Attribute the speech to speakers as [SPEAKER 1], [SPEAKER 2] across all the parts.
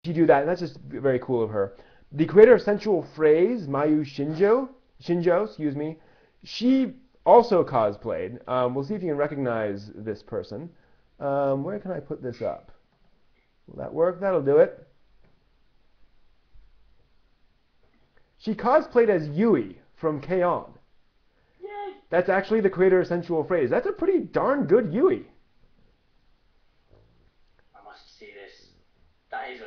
[SPEAKER 1] she do that, and that's just very cool of her. The creator of Sensual Phrase, Mayu Shinjo, excuse me, she also cosplayed. We'll see if you can recognize this person. Where can I put this up? Will that work? That'll do it. She cosplayed as Yui from K-On!
[SPEAKER 2] Yay!
[SPEAKER 1] That's actually the creator of Sensual Phrase. That's a pretty darn good Yui.
[SPEAKER 2] I must see this. That is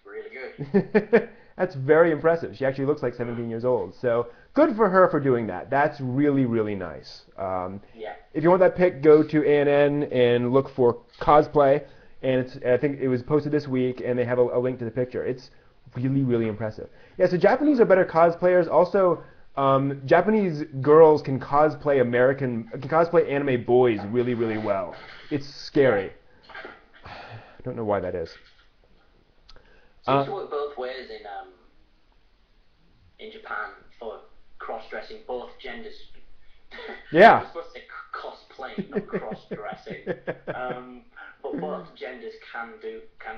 [SPEAKER 2] really good.
[SPEAKER 1] That's very impressive. She actually looks like 17 years old. So good for her for doing that. That's really, really nice.
[SPEAKER 2] Yeah.
[SPEAKER 1] If you want that pic, go to ANN and look for cosplay. And I think it was posted this week, and they have a link to the picture. It's really, really impressive. Yeah, so Japanese are better cosplayers. Also, Japanese girls can cosplay anime boys really, really well. It's scary. I don't know why that is.
[SPEAKER 2] Seems to work both ways in Japan for cross-dressing both genders.
[SPEAKER 1] Yeah.
[SPEAKER 2] I was supposed to say cosplaying, not cross-dressing. But both genders can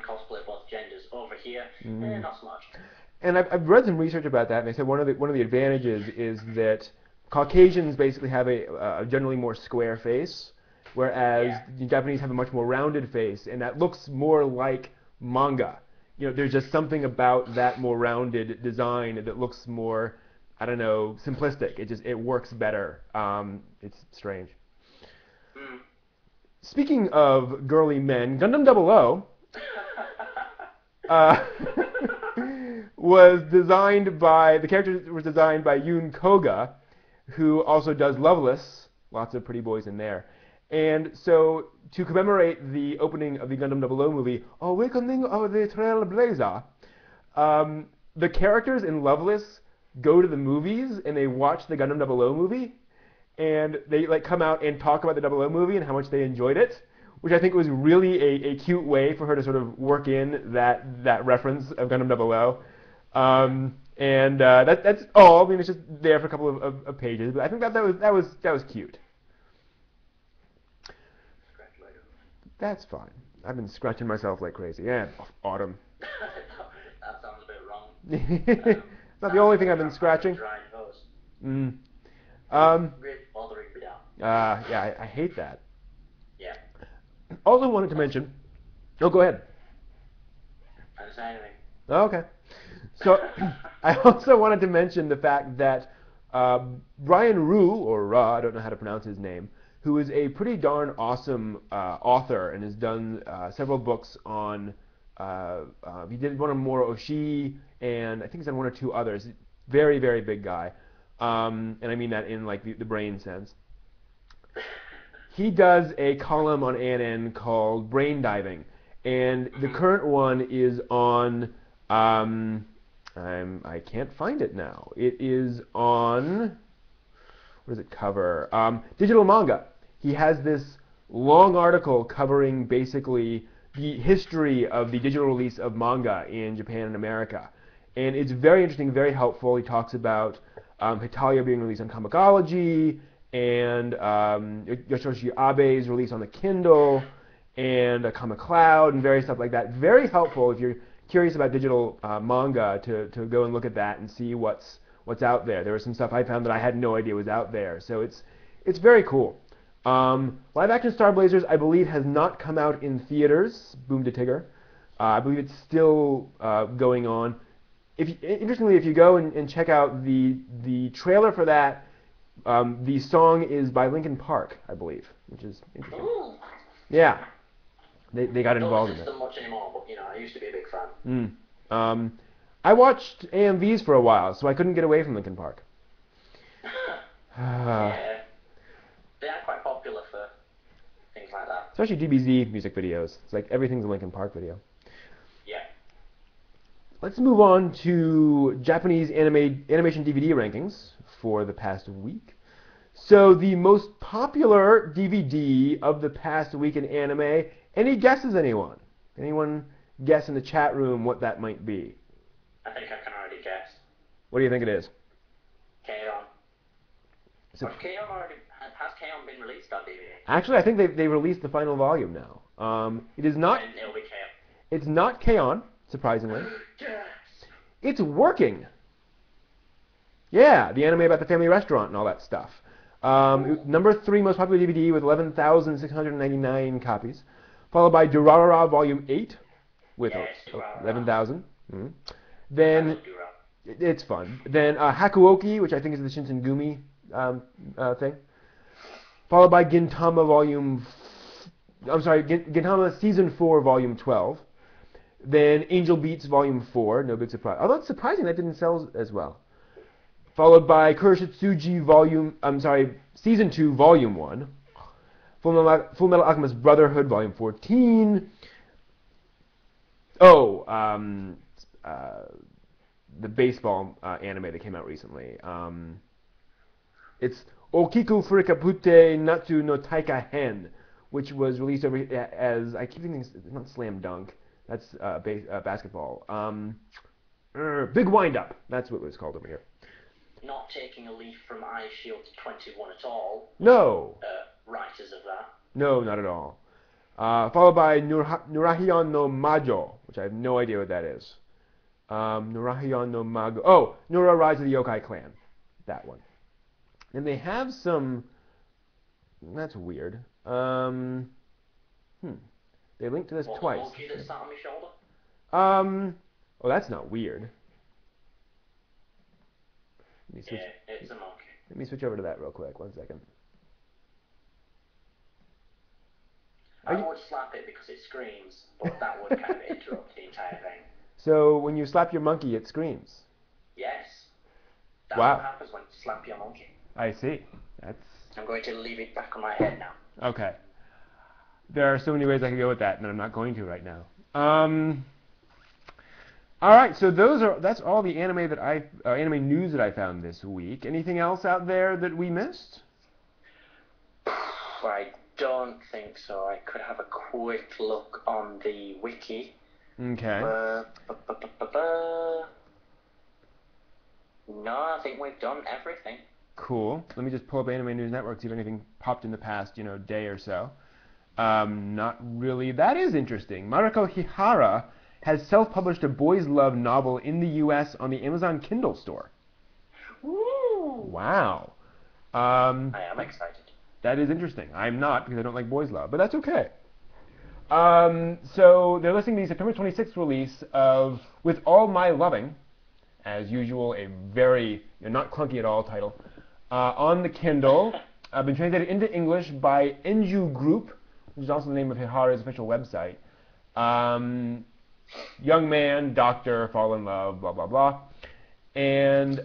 [SPEAKER 2] cosplay both genders. Over here, not so much.
[SPEAKER 1] And I've read some research about that, and they said one of the advantages is that Caucasians basically have a generally more square face, whereas the Japanese have a much more rounded face, and that looks more like manga. You know, there's just something about that more rounded design that looks more, I don't know, simplistic. It works better. It's strange. Speaking of girly men, Gundam 00 the character was designed by Yun Koga, who also does Loveless. Lots of pretty boys in there. And so, to commemorate the opening of the Gundam 00 movie, Awakening of the Trailblazer, the characters in Loveless go to the movies and they watch the Gundam 00 movie, and they come out and talk about the 00 movie and how much they enjoyed it, which I think was really a cute way for her to sort of work in that reference of Gundam 00. That's all. I mean, it's just there for a couple of pages, but I think that was cute. That's fine. I've been scratching myself like crazy. Yeah, Autumn.
[SPEAKER 2] That sounds a bit wrong.
[SPEAKER 1] It's not the only thing I've been scratching.
[SPEAKER 2] Really bothering me down.
[SPEAKER 1] Yeah, I hate that.
[SPEAKER 2] Yeah.
[SPEAKER 1] Also wanted to mention. Oh, go ahead.
[SPEAKER 2] I didn't say anything.
[SPEAKER 1] Okay. So I also wanted to mention the fact that Brian Rue, or Ra, I don't know how to pronounce his name, who is a pretty darn awesome author and has done several books on. He did one on Moro Oshii, and I think he's done one or two others. Very, very big guy, and I mean that in like the brain sense. He does a column on ANN called Brain Diving, and the current one is on. I can't find it now. It is on. What does it cover? Digital manga. He has this long article covering basically the history of the digital release of manga in Japan and America. And it's very interesting, very helpful. He talks about Hetalia being released on Comixology, and Yoshishi Abe's release on the Kindle, and Comic Cloud, and various stuff like that. Very helpful if you're curious about digital manga to go and look at that and see what's out there. There was some stuff I found that I had no idea was out there. So it's very cool. Live action Star Blazers, I believe, has not come out in theaters. Boom to Tigger. I believe it's still going on. Interestingly, if you go and check out the trailer for that, the song is by Linkin Park, I believe, which is interesting.
[SPEAKER 2] Ooh.
[SPEAKER 1] Yeah, they got involved in it.
[SPEAKER 2] I don't listen to them much anymore, but I used to be a big fan.
[SPEAKER 1] I watched AMVs for a while, so I couldn't get away from Linkin Park.
[SPEAKER 2] Yeah. They are quite popular for things like that.
[SPEAKER 1] Especially DBZ music videos. It's like everything's a Linkin Park video.
[SPEAKER 2] Yeah.
[SPEAKER 1] Let's move on to Japanese animation DVD rankings for the past week. So the most popular DVD of the past week in anime, any guesses, anyone? Anyone guess in the chat room what that might be?
[SPEAKER 2] I think I can already guess.
[SPEAKER 1] What do you think it is?
[SPEAKER 2] K-On!
[SPEAKER 1] So,
[SPEAKER 2] Has K-On been released on DVD?
[SPEAKER 1] actually, I think they released the final volume now. It is not.
[SPEAKER 2] And it'll be K-On.
[SPEAKER 1] It's not K-On! surprisingly.
[SPEAKER 2] Yes.
[SPEAKER 1] It's working. Yeah, the anime about the family restaurant and all that stuff. Number 3 most popular DVD with 11,699 copies, followed by Durarara Volume 8 with
[SPEAKER 2] Yes, Durarara.
[SPEAKER 1] 11,000.
[SPEAKER 2] I
[SPEAKER 1] Then
[SPEAKER 2] love Durarara.
[SPEAKER 1] it's fun. Then Hakuoki, which I think is the Shinsengumi thing, followed by Gintama Gintama Season 4 Volume 12. Then Angel Beats Volume 4, no big surprise. Although it's surprising that didn't sell as well. Followed by Kuroshitsuji Season 2 Volume 1. Full Metal Alchemist Brotherhood Volume 14. The baseball anime that came out recently. It's Okiku Furikapute Natsu no Taika Hen, which was released over as, I keep thinking, it's not Slam Dunk. That's basketball. Big Wind Up. That's what it was called over here.
[SPEAKER 2] Not taking a leaf from Eye Shield 21 at all.
[SPEAKER 1] No.
[SPEAKER 2] Writers of that.
[SPEAKER 1] No, not at all. Followed by Nurahion no Majo, which I have no idea what that is. Nurahion no Mago. Oh, Nura Rise of the Yokai Clan. That one. And they have some... That's weird. They linked to this twice.
[SPEAKER 2] The monkey that sat on my shoulder?
[SPEAKER 1] Oh, that's not weird.
[SPEAKER 2] Yeah, it's a monkey.
[SPEAKER 1] Let me switch over to that real quick. 1 second.
[SPEAKER 2] I would slap it because it screams, but that would kind of interrupt the entire thing.
[SPEAKER 1] So when you slap your monkey, it screams.
[SPEAKER 2] Yes. That's
[SPEAKER 1] Wow.
[SPEAKER 2] what happens when you slap your monkey.
[SPEAKER 1] I see. That's
[SPEAKER 2] I'm going to leave it back on my head now.
[SPEAKER 1] okay. There are so many ways I could go with that, and I'm not going to right now. All right, so that's all the anime anime news that I found this week. Anything else out there that we missed?
[SPEAKER 2] I don't think so. I could have a quick look on the wiki.
[SPEAKER 1] Okay.
[SPEAKER 2] No, I think we've done everything.
[SPEAKER 1] Cool. Let me just pull up Anime News Network, see if anything popped in the past, day or so. Not really. That is interesting. Mariko Hihara has self-published a boys' love novel in the U.S. on the Amazon Kindle store.
[SPEAKER 2] Woo!
[SPEAKER 1] Wow.
[SPEAKER 2] I am excited.
[SPEAKER 1] That is interesting. I'm not, because I don't like boys' love, but that's okay. So they're listing the September 26th release of With All My Loving, as usual, a very, not clunky at all title, on the Kindle. Been translated into English by Enju Group, which is also the name of Hihara's official website. Young man, doctor, fall in love, blah, blah, blah. And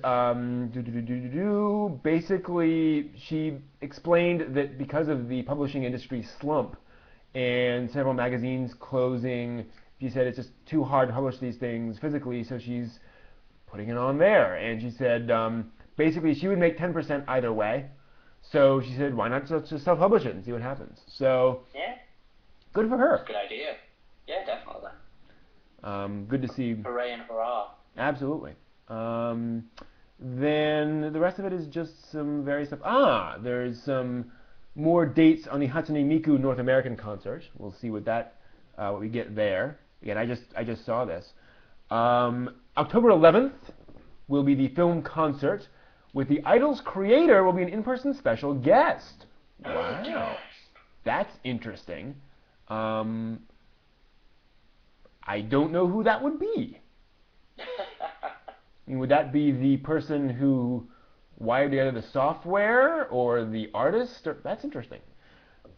[SPEAKER 1] basically, she explained that because of the publishing industry slump and several magazines closing, she said it's just too hard to publish these things physically, so she's putting it on there. And she said basically she would make 10% either way. So she said, why not just self-publish it and see what happens? So
[SPEAKER 2] yeah,
[SPEAKER 1] good for her.
[SPEAKER 2] Good idea. Yeah, definitely.
[SPEAKER 1] Good to see.
[SPEAKER 2] Hooray and hurrah.
[SPEAKER 1] Absolutely. Then the rest of it is just some various stuff. There's some more dates on the Hatsune Miku North American concert. We'll see what we get there. Again, I just saw this. October 11th will be the film concert with the Idol's creator will be an in-person special guest. Wow, that's interesting. I don't know who that would be. I mean, would that be the person who wired together the software or the artist? That's interesting.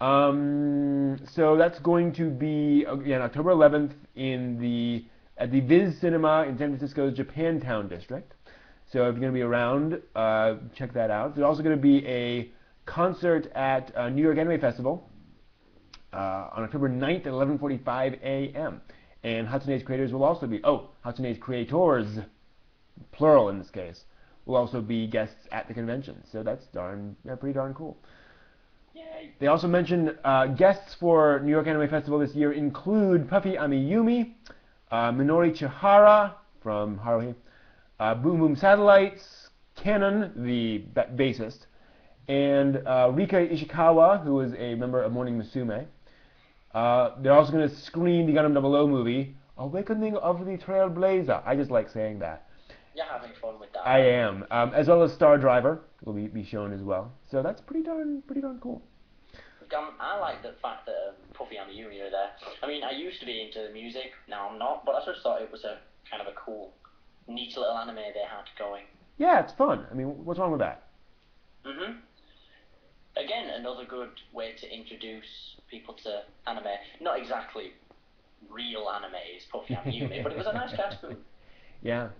[SPEAKER 1] So that's going to be, again, October 11th at the Viz Cinema in San Francisco's Japantown district. So if you're going to be around, check that out. There's also going to be a concert at New York Anime Festival on October 9th at 11:45 a.m. And Hatsune's creators will also be, Hatsune's creators, plural in this case, will also be guests at the convention. So that's pretty darn cool. Yay. They also mentioned guests for New York Anime Festival this year include Puffy Amiyumi, Minori Chihara from Haruhi, Boom Boom Satellites, Canon, the bassist, and Rika Ishikawa, who is a member of Morning Musume. They're also going to screen the Gundam 00 movie Awakening of the Trailblazer. I just like saying that.
[SPEAKER 2] You're having fun with that.
[SPEAKER 1] I am. As well as Star Driver will be shown as well. So that's pretty darn cool.
[SPEAKER 2] I like the fact that Puffy and Yumi are there. I mean, I used to be into the music, now I'm not, but I just thought it was a kind of a cool, neat little anime they had going.
[SPEAKER 1] Yeah, it's fun. I mean, what's wrong with that?
[SPEAKER 2] Again, another good way to introduce people to anime. Not exactly real anime is Puffy and Yumi, but it was a nice cartoon.
[SPEAKER 1] Yeah.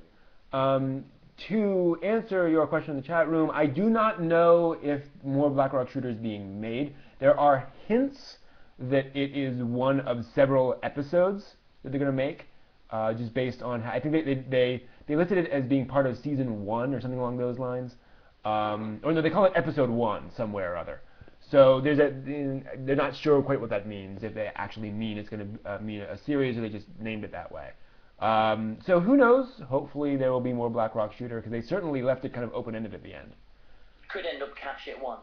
[SPEAKER 1] To answer your question in the chat room, I do not know if more Black Rock Shooter is being made. There are hints that it is one of several episodes that they're going to make, just based on how, I think they listed it as being part of season 1 or something along those lines. Or no, they call it episode 1 somewhere or other. So they're not sure quite what that means, if they actually mean it's going to mean a series or they just named it that way. So who knows? Hopefully there will be more Black Rock Shooter, because they certainly left it kind of open-ended at the end.
[SPEAKER 2] Could end up Catch It 1.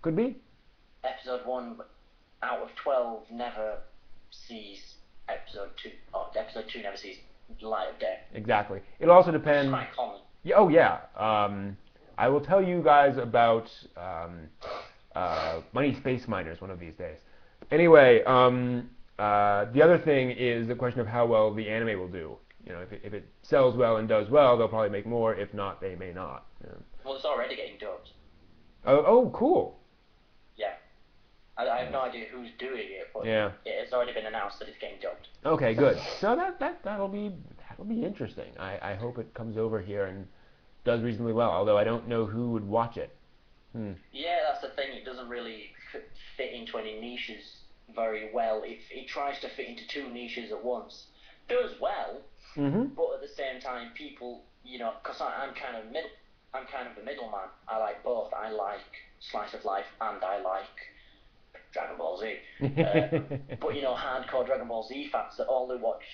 [SPEAKER 1] Could be.
[SPEAKER 2] Episode 1 out of 12 never sees episode 2, or episode 2 never sees light of day.
[SPEAKER 1] Exactly. It'll also depend.
[SPEAKER 2] It's quite common.
[SPEAKER 1] Yeah, oh yeah. I will tell you guys about Money Space Miners one of these days. Anyway, the other thing is the question of how well the anime will do. You know, if it sells well and does well, they'll probably make more. If not, they may not. Yeah.
[SPEAKER 2] Well, it's already getting dubbed.
[SPEAKER 1] Oh, cool.
[SPEAKER 2] Yeah. I have no idea who's doing it, but
[SPEAKER 1] yeah,
[SPEAKER 2] it's already been announced that it's getting dubbed.
[SPEAKER 1] Okay, good. So that'll be interesting. I hope it comes over here and does reasonably well. Although I don't know who would watch it.
[SPEAKER 2] Yeah, that's the thing. It doesn't really fit into any niches very well. It tries to fit into 2 niches at once. Does well, but at the same time, people, you know, because I'm kind of the middleman. I like both. I like slice of life and I like Dragon Ball Z. But you know, hardcore Dragon Ball Z fans that only watch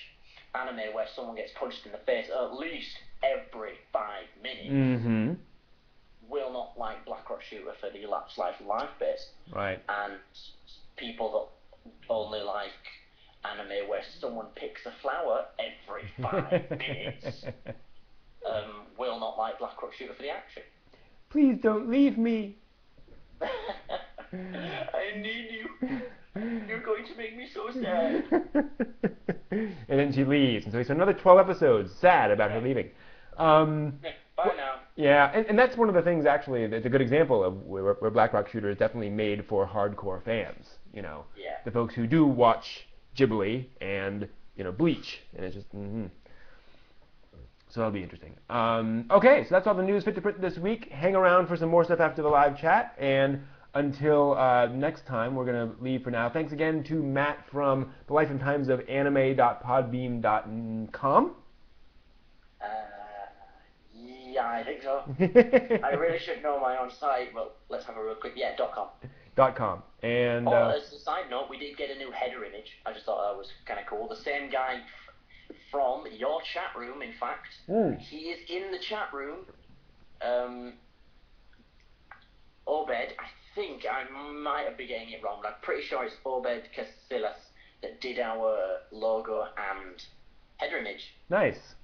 [SPEAKER 2] anime where someone gets punched in the face at least every 5 minutes will not like Black Rock Shooter for the slice of life base.
[SPEAKER 1] Right.
[SPEAKER 2] And people that only like anime where someone picks a flower every 5 minutes will not like Black Rock Shooter for the action.
[SPEAKER 1] Please don't leave me.
[SPEAKER 2] I need you. You're going to make me so sad.
[SPEAKER 1] And then she leaves, and so it's another 12 episodes sad about her leaving.
[SPEAKER 2] Bye now.
[SPEAKER 1] Yeah, and that's one of the things, actually, that's a good example of where Black Rock Shooter is definitely made for hardcore fans. You know, the folks who do watch Ghibli and, you know, Bleach, and it's just, So that'll be interesting. Okay, so that's all the news fit to print this week. Hang around for some more stuff after the live chat, and until next time, we're going to leave for now. Thanks again to Matt from The Life and Times of Anime.podbeam.com.
[SPEAKER 2] Yeah, I think so. I really should know my own site, but let's have a real quick. Yeah, .com.
[SPEAKER 1] .com. And
[SPEAKER 2] as a side note, we did get a new header image. I just thought that was kind of cool. The same guy from your chat room, in fact. He is in the chat room. Obed, I think I might have been getting it wrong, but I'm pretty sure it's Obed Casillas that did our logo and header image.
[SPEAKER 1] Nice.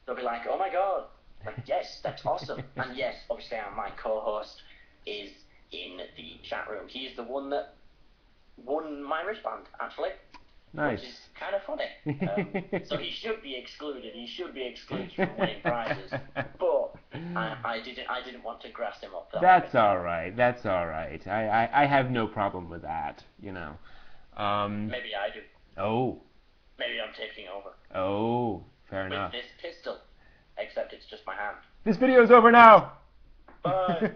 [SPEAKER 2] They'll be like, oh my god. Like, yes, that's awesome. And yes, obviously my co-host is in the chat room. He's the one that won my wristband, actually.
[SPEAKER 1] Nice.
[SPEAKER 2] Which is kind of funny. So he should be excluded. He should be excluded from winning prizes. But I didn't want to grass him up.
[SPEAKER 1] That's all right. That's all right. I have no problem with that, you know.
[SPEAKER 2] Maybe I do.
[SPEAKER 1] Oh.
[SPEAKER 2] Maybe I'm taking over.
[SPEAKER 1] Oh, fair enough.
[SPEAKER 2] With this pistol. Except it's just my hand.
[SPEAKER 1] This video is over now.
[SPEAKER 2] Bye.